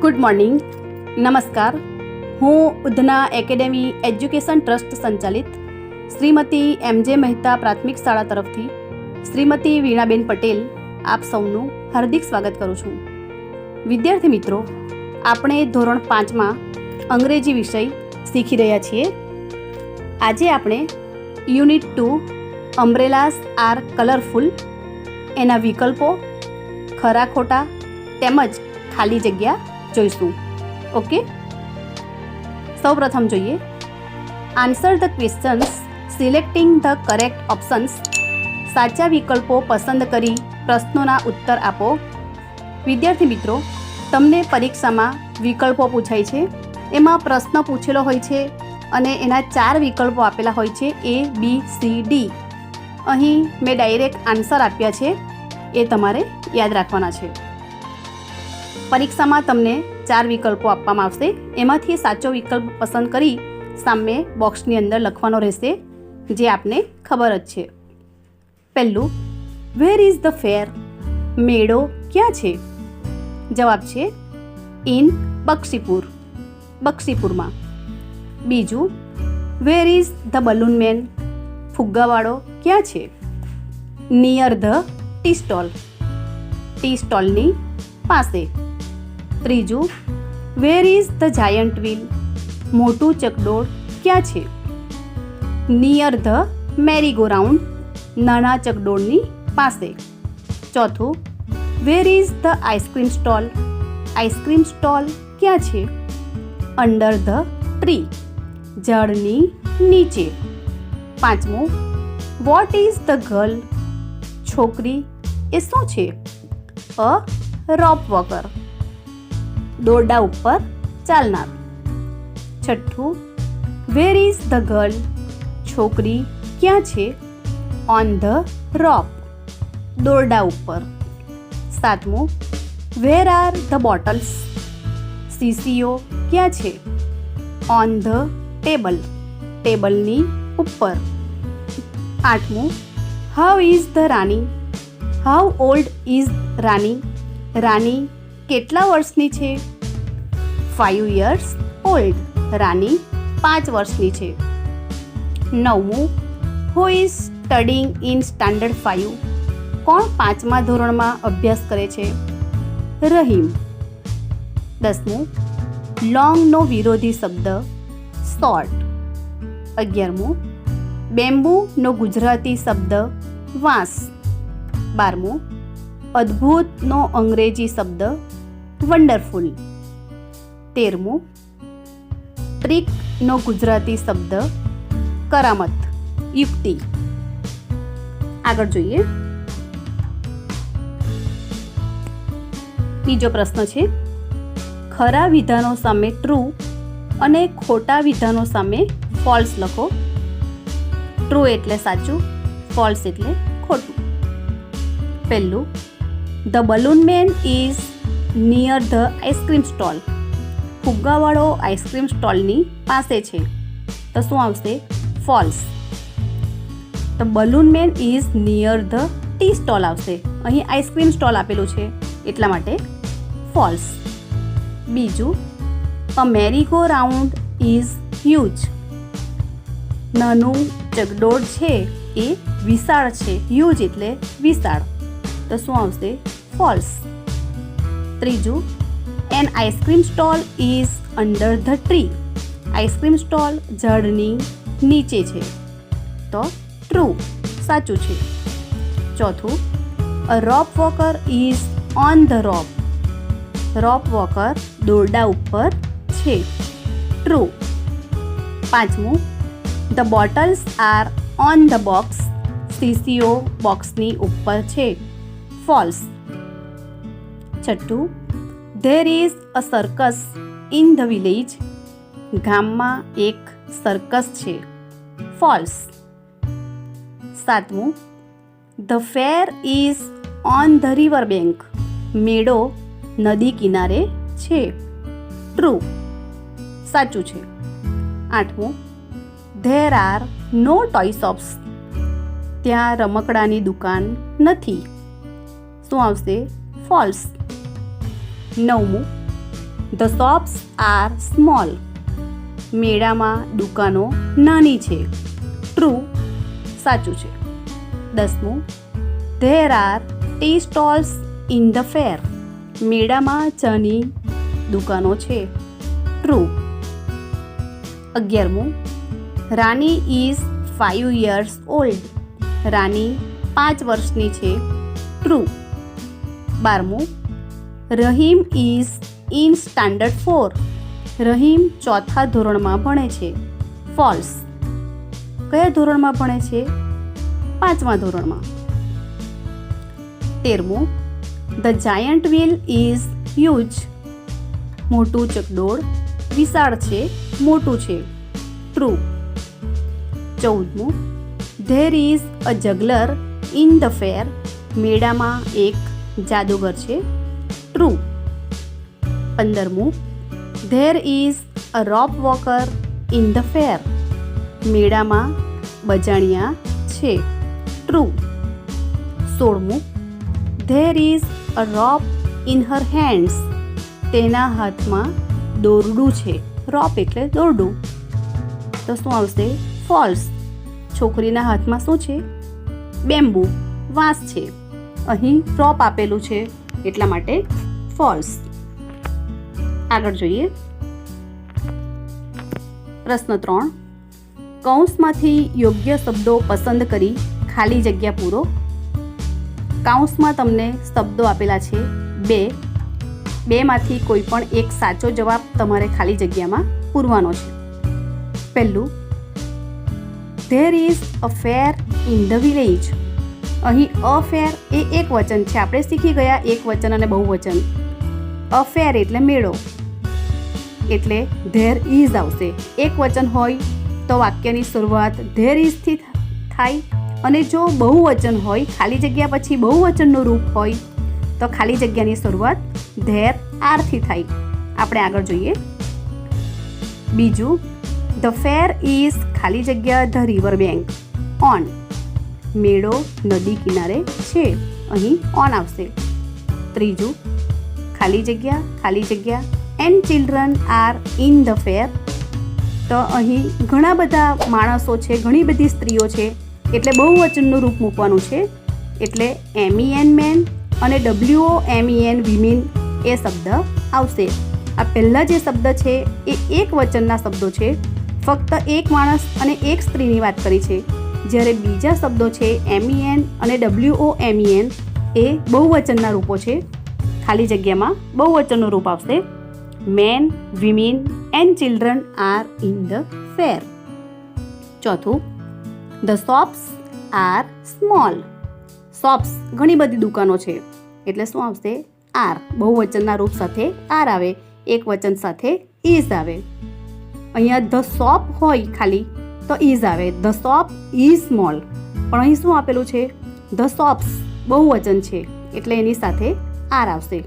Good morning, નમસ્કાર. હું Udhna academy education trust સંચાલિત શ્રીમતી એમ.જે. મહેતા પ્રાથમિક શાળા તરફથી શ્રીમતી વીણાબેન પટેલ આપ સૌનું હાર્દિક સ્વાગત કરું છું. વિદ્યાર્થી મિત્રો, આપણે ધોરણ 5માં અંગ્રેજી વિષય શીખી રહ્યા છીએ. આજે આપણે યુનિટ 2 અમ્બ્રેલાસ આર કલરફુલ એના વિકલ્પો, ખરા ખોટા તેમજ ખાલી જગ્યા જોઈશું. ઓકે, સૌપ્રથમ જોઈએ answer the questions selecting the correct options. સાચા વિકલ્પો પસંદ કરી પ્રશ્નોના ઉત્તર આપો. વિદ્યાર્થી મિત્રો, તમને પરીક્ષામાં વિકલ્પો પૂછાય છે. એમાં પ્રશ્ન પૂછેલો હોય છે અને એના 4 વિકલ્પો આપેલા હોય છે, A, B, C, D. અહીં મેં ડાયરેક્ટ આન્સર આપ્યા છે, એ તમારે યાદ રાખવાના છે. પરીક્ષામાં તમને 4 વિકલ્પો આપવામાં આવશે. એમાંથી સાચો વિકલ્પ પસંદ કરી સામે બોક્સની અંદર લખવાનો રહેશે, જે આપને ખબર જ છે. પહેલું, વેર ઇઝ ધ ફેર? મેળો ક્યાં છે? જવાબ છે ઇન બક્ષીપુર, બક્ષીપુરમાં. બીજું, where is the balloon man? ફુગ્ગાવાળો ક્યાં છે? Near the tea stall, tea સ્ટોલની પાસે. ત્રીજું, where is the giant wheel? મોટું ચકડોળ ક્યાં છે? Near the merry go round, નાના ચકડોળની પાસે. ચોથું, where is the ice cream stall? Ice cream stall ક્યાં છે? અંડર ધ ટ્રી, ઝાડની નીચે. પાંચમું, વોટ ઇઝ ધ ગર્લ? છોકરી એ શું છે? અ રોપ વોકર, દોરડા ઉપર ચાલનાર. છઠ્ઠું, વેર ઇઝ ધ ગર્લ? છોકરી ક્યાં છે? ઓન ધ રોપ, દોરડા ઉપર. સાતમું, વેર આર ધ બોટલ્સ? શીશીઓ ક્યાં છે? ઓન ધ ટેબલ, ટેબલની ઉપર. આઠમું, how is the Rani? How old is Rani? Rani કેટલા વર્ષની છે? 5 years old, રાની 5 વર્ષની છે. નવમું, who is studying in standard 5? કોણ 5મા ધોરણમાં અભ્યાસ કરે છે? રહીમ. 10મું, લોંગનો વિરોધી શબ્દ શોર્ટ. 11મું, બેમ્બૂનો ગુજરાતી શબ્દ વાંસ. 12મું, અદ્ભુતનો અંગ્રેજી શબ્દ વન્ડરફુલ. 13મું, ટ્રીકનો ગુજરાતી શબ્દ કરામત, યુક્તિ. આગળ જોઈએ. બીજો પ્રશ્ન છે, ખરા વિધાનો સામે ટ્રુ અને ખોટા વિધાનો સામે ફોલ્સ લખો. ટ્રુ એટલે સાચું, ફોલ્સ એટલે ખોટું. પહેલું, the balloon man is near the ice cream stall. ફુગ્ગાવાળો આઈસ્ક્રીમ સ્ટોલની પાસે છે, તો શું આવશે? False. The balloon man is near the tea stall આવશે. અહીં આઈસ્ક્રીમ સ્ટોલ આપેલું છે એટલા માટે ફોલ્સ. બીજું, અ મેરી ગો રાઉન્ડ ઇઝ હ્યુજ. નાનું ચકડોળ છે એ વિશાળ છે. હ્યુજ એટલે વિશાળ, તો શું આવશે? ફોલ્સ. ત્રીજું, an ice cream stall is under the tree. Ice cream stall ઝાડની નીચે છે, તો ટ્રુ, સાચું છે. ચોથું, a rope walker is on the rope. Rope walker દોરડા ઉપર છે, ટ્રુ. પાંચમું, the bottles are on the box. શીશીઓ બોક્સની ઉપર છે, ફોલ્સ. છઠ્ઠું, there is a circus in the village. ગામમાં એક સર્કસ છે, ફોલ્સ. સાતમું, the fair is on the river bank. મેળો નદી કિનારે છે, ટ્રુ, સાચું છે. આઠમું, there are no toy shops. ત્યાં રમકડાની દુકાન નથી, શું આવશે? ફોલ્સ. 9મું, ધ શોપ્સ આર સ્મોલ. મેળામાં દુકાનો નાની છે. ટ્રુ, સાચું છે. 10મું, there are tea stalls in the fair. મેળામાં ચાની દુકાનો છે. ટ્રુ. 11મું, Rani is 5 years old. Rani 5 વર્ષની છે. ટ્રુ. 12મું, Rahim is in standard 4. Rahim 4થા ધોરણમાં ભણે છે. ફોલ્સ. કયા ધોરણમાં ભણે છે? 5મા ધોરણમાં. 13મું, the giant wheel is huge. મોટું ચકડોળ વિશાળ છે, મોટું છે. ટ્રુ. 14મું, there is a juggler in the fair. મેળામાં એક જાદુગર છે. ટ્રુ. 15મું, there is a rope walker in the fair. મેળામાં બજાણિયા છે. ટ્રુ. 16મું, there is a rope in her hands. તેના હાથમાં દોરડું છે. રોપ એટલે દોરડું. તો શું આવશે? ફોલ્સ. છોકરીના હાથમાં શું છે? બેમ્બુ, વાંસ છે. અહીં રોપ આપેલું છે એટલા માટે ફોલ્સ. આગળ જોઈએ. પ્રશ્ન 3. કૌંસમાંથી યોગ્ય શબ્દો પસંદ કરી ખાલી જગ્યા પૂરો. કૌંસમાં તમને શબ્દો આપેલા છે 2. 2માંથી કોઈ પણ એક સાચો જવાબ તમારે ખાલી જગ્યામાં પૂરવાનો છે. પહેલું, there is a fair in the village. અહીં અ ફેર એ એક વચન છે. આપણે શીખી ગયા એક વચન અને બહુવચન. અ ફેર એટલે મેળો, એટલે ધેર ઇઝ આવશે. એક વચન હોય તો વાક્યની શરૂઆત ધેર ઇઝથી થાય, અને જો બહુવચન હોય, ખાલી જગ્યા પછી બહુવચનનું રૂપ હોય તો ખાલી જગ્યાની શરૂઆત ધેર આરથી થાય. આપણે આગળ જોઈએ. બીજું, ધ ફેર ઇઝ ખાલી જગ્યા ધ રિવર બેંક ઓન. મેળો નદી કિનારે છે. અહીં ઓન આવશે. ત્રીજું, ખાલી જગ્યા and children are in the ફેર. તો અહીં ઘણા બધા માણસો છે, ઘણી બધી સ્ત્રીઓ છે, એટલે બહુવચનનું રૂપ મૂકવાનું છે. એટલે MEN મેન અને WOMEN વિમેન એ શબ્દ આવશે. આ પહેલાં જે શબ્દ છે એ એક વચનના શબ્દો છે. ફક્ત એક માણસ અને એક સ્ત્રીની વાત કરી છે. જ્યારે બીજા શબ્દો છે MEN અને WOMEN એ બહુવચનના રૂપો છે. ખાલી જગ્યામાં બહુવચનનું રૂપ આવશે. Men, women and children are in the fair. ચોથું, the shops are small. Shops ઘણી બધી દુકાનો છે, એટલે શું આવશે? આર. બહુવચનના રૂપ સાથે આર આવે, એક વચન સાથે ઇઝ આવે. અહીંયા ધ શોપ હોય ખાલી તો ઇઝ આવે. The shop is small. પણ અહીં શું આપેલું છે? ધ શોપ્સ બહુવચન છે, એટલે એની સાથે આર આવશે.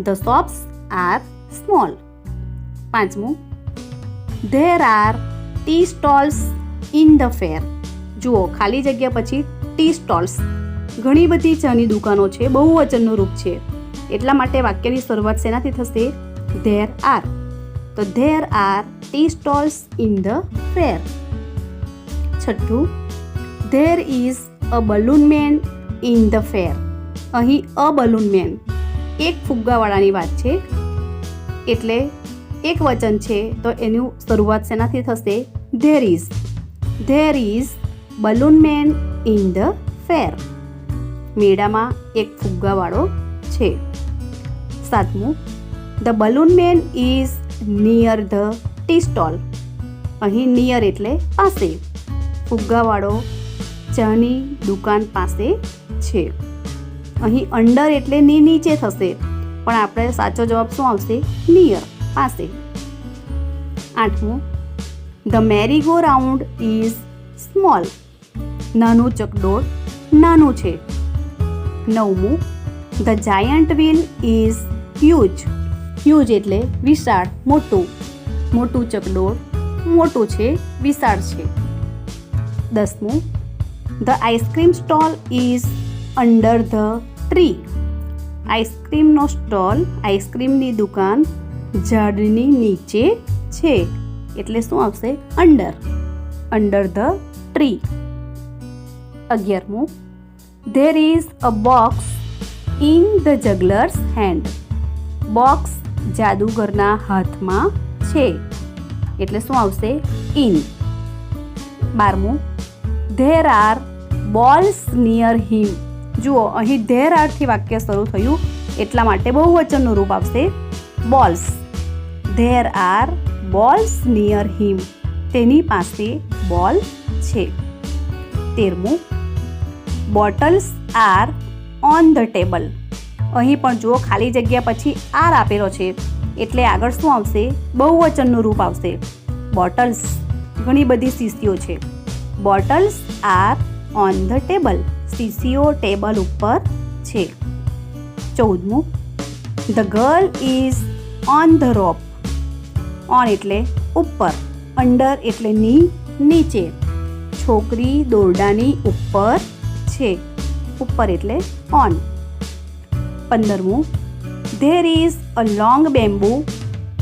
The shops are small. પાંચમું, there are tea stalls in the fair. જુઓ, ખાલી જગ્યા પછી ટી સ્ટોલ્સ, ઘણી બધી ચાની દુકાનો છે, બહુવચનનું રૂપ છે, એટલા માટે વાક્યની શરૂઆત શેનાથી થશે? There are. તો there are tea stalls in the fair. છઠ્ઠું, there is a balloon man in the fair. અહીં અ બલૂન મેન એક ફુગ્ગાવાળાની વાત છે, એટલે એક વચન છે તો એની શરૂઆત શેનાથી થશે? There is. There is balloon man in the fair. મેળામાં એક ફુગ્ગાવાળો છે. સાતમું, the balloon man is near the tea stall. અહીં નિયર એટલે પાસે. ફુગ્ગાવાળો ચાની દુકાન પાસે છે. અહીં અંડર એટલે નીચે થશે, પણ આપણે સાચો જવાબ શું આવશે? નિયર, પાસે. આઠમું, the merry go round is small. નાનું ચકડોળ નાનું છે. નવમું, the giant wheel is huge. Huge એટલે વિશાળ, મોટું. મોટું ચકડોળ મોટું છે, વિશાળ છે. 10મું, the ice cream stall is under the tree. આઈસ્ક્રીમનો સ્ટોલ, આઈસ્ક્રીમની દુકાન ઝાડની નીચે છે એટલે શું આવશે? અંડર. Under the tree. 11મું, there is a box in the juggler's hand. Box જાદુગરના હાથમાં છે એટલે શું આવશે? In. 12મું, there are balls near હિમ. જુઓ, અહીં ધેર આરથી વાક્ય શરૂ થયું એટલા માટે બહુવચનનું રૂપ આવશે balls. There are balls near him. તેની પાસે બોલ છે. 13મું, bottles are on the table. અહીં પણ જુઓ, ખાલી જગ્યા પછી આર આપેલો છે એટલે આગળ શું આવશે? બહુવચનનું રૂપ આવશે બોટલ્સ. ઘણી બધી શીશીઓ છે. Bottles are on the table. શીશીઓ ટેબલ ઉપર છે. 14મું, the girl is on the rope. On એટલે ઉપર, અંડર એટલે નીચે. છોકરી દોરડાની ઉપર છે. ઉપર એટલે ઓન. 15મું, there is a long bamboo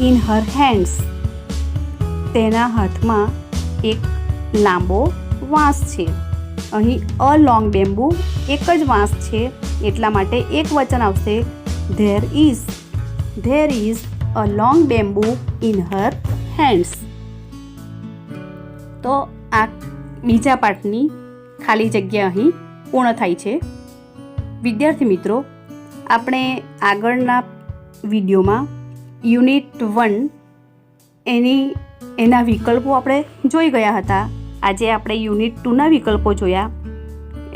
in her hands. તેના હાથમાં એક લાંબો વાંસ છે. અહીં અ લોંગ બેમ્બુ એક જ વાંસ છે એટલા માટે એક વચન આવશે there is. There is a long bamboo in her hands. તો આ બીજા પાઠની ખાલી જગ્યા અહીં પૂર્ણ થાય છે. વિદ્યાર્થી મિત્રો, આપણે આગળના વિડીયોમાં યુનિટ 1 એના વિકલ્પો આપણે જોઈ ગયા હતા. આજે આપણે યુનિટ 2ના વિકલ્પો જોયા.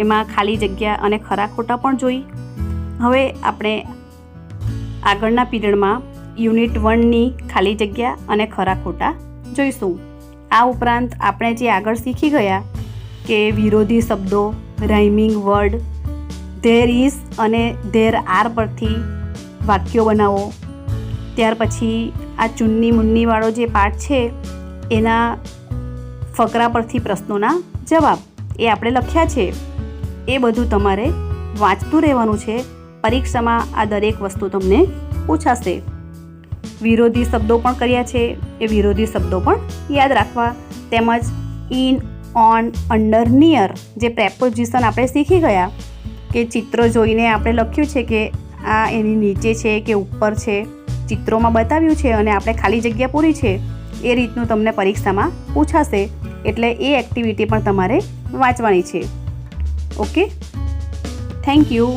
એમાં ખાલી જગ્યા અને ખરા ખોટા પણ જોઈ. હવે આપણે આગળના પીરિયડમાં યુનિટ 1ની ખાલી જગ્યા અને ખરા ખોટા જોઈશું. આ ઉપરાંત આપણે જે આગળ શીખી ગયા કે વિરોધી શબ્દો, રાઇમિંગ વર્ડ, ધેર ઇઝ અને ધેર આર પરથી વાક્યો બનાવો. ત્યાર પછી આ ચુન્ની મુન્નીવાળો જે પાઠ છે એના ફકરા પરથી પ્રશ્નોના જવાબ એ આપણે લખ્યા છે. એ બધું તમારે વાંચતું રહેવાનું છે. પરીક્ષામાં આ દરેક વસ્તુ તમને પૂછાશે. વિરોધી શબ્દો પણ કર્યા છે, એ વિરોધી શબ્દો પણ યાદ રાખવા. તેમજ ઇન, ઓન, અંડર, નિયર જે પ્રેપોઝિશન આપણે શીખી ગયા કે ચિત્ર જોઈને આપણે લખ્યું છે કે આ એની નીચે છે કે ઉપર છે, ચિત્રોમાં બતાવ્યું છે અને આપણે ખાલી જગ્યા પૂરી છે. એ રીતનું તમને પરીક્ષામાં પૂછાશે એટલે એ એક્ટિવિટી પણ તમારે વાંચવાની છે. Okay, thank you.